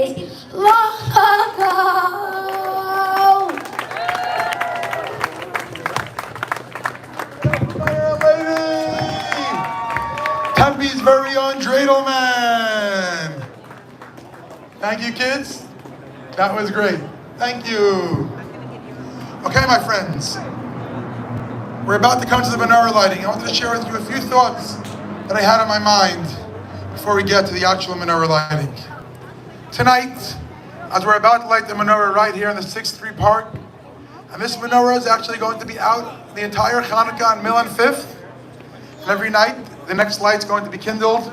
day long ago. Tempe's very own dreidel man. Thank you, kids. That was great. Thank you. Okay, my friends. We're about to come to the menorah lighting. I wanted to share with you a few thoughts that I had on my mind before we get to the actual menorah lighting. Tonight, as we're about to light the menorah right here in the 6th Street Park, and this menorah is actually going to be out the entire Hanukkah on Mill and 5th, and every night the next light's going to be kindled.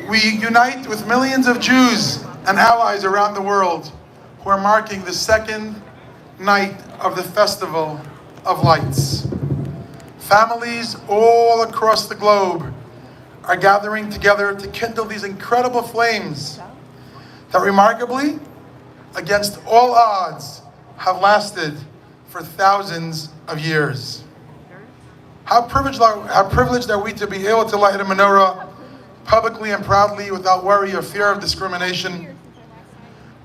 We unite with millions of Jews and allies around the world who are marking the second night of the Festival of Lights. Families all across the globe are gathering together to kindle these incredible flames that remarkably, against all odds, have lasted for thousands of years. How privileged are we to be able to light a menorah publicly and proudly without worry or fear of discrimination,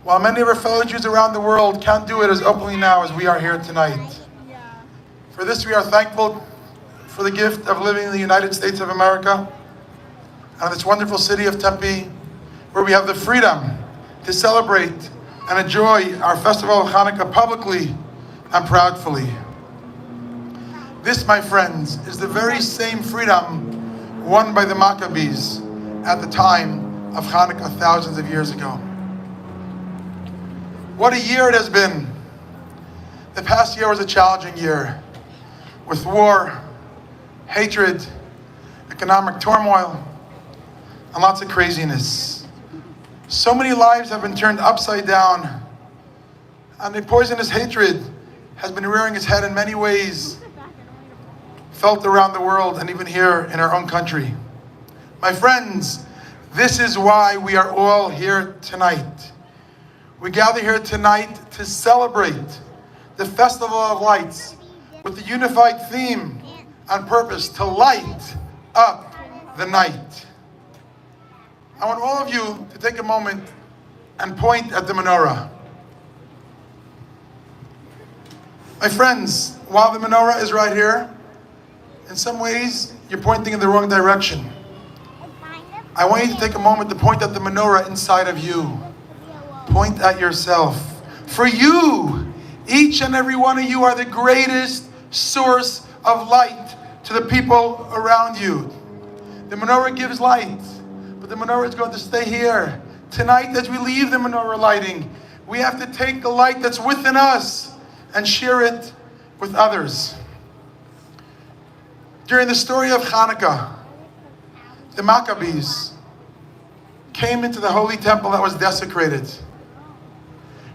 while many of our fellow Jews around the world can't do it as openly now as we are here tonight. For this, we are thankful for the gift of living in the United States of America and this wonderful city of Tempe, where we have the freedom to celebrate and enjoy our festival of Hanukkah publicly and proudly. This, my friends, is the very same freedom won by the Maccabees at the time of Hanukkah thousands of years ago. What a year it has been. The past year was a challenging year, with war, hatred, economic turmoil, and lots of craziness. So many lives have been turned upside down, and the poisonous hatred has been rearing its head in many ways, felt around the world and even here in our own country. My friends, this is why we are all here tonight. We gather here tonight to celebrate the Festival of Lights with the unified theme and purpose to light up the night. I want all of you to take a moment and point at the menorah. My friends, while the menorah is right here, in some ways you're pointing in the wrong direction. I want you to take a moment to point at the menorah inside of you. Point at yourself. For you, each and every one of you are the greatest source of light to the people around you. The menorah gives light, but the menorah is going to stay here. Tonight, as we leave the menorah lighting, we have to take the light that's within us and share it with others. During the story of Hanukkah, the Maccabees came into the holy temple that was desecrated.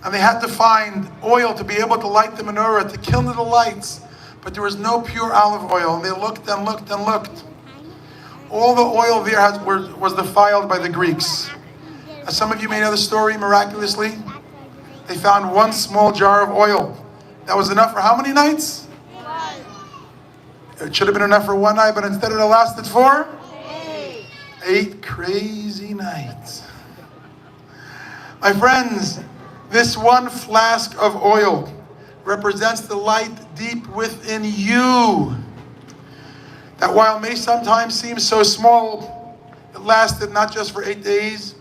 And they had to find oil to be able to light the menorah, to kindle the lights. But there was no pure olive oil. And they looked and looked and looked. All the oil there was defiled by the Greeks. As some of you may know the story, miraculously, they found one small jar of oil. That was enough for how many nights? It should have been enough for one night, but instead it lasted for 8 crazy nights. My friends, this one flask of oil represents the light deep within you, that while it may sometimes seem so small, it lasted not just for 8 days,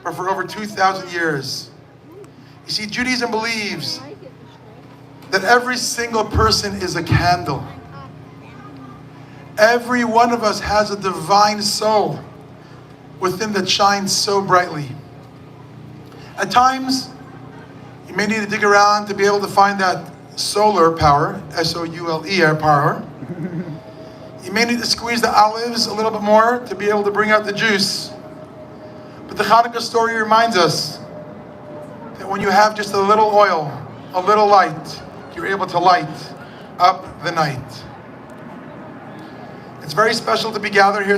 but for over 2,000 years. You see, Judaism believes that every single person is a candle. Every one of us has a divine soul within that shines so brightly. At times, you may need to dig around to be able to find that solar power, S-O-U-L-E power. You may need to squeeze the olives a little bit more to be able to bring out the juice. But the Hanukkah story reminds us that when you have just a little oil, a little light, you're able to light up the night. It's very special to be gathered here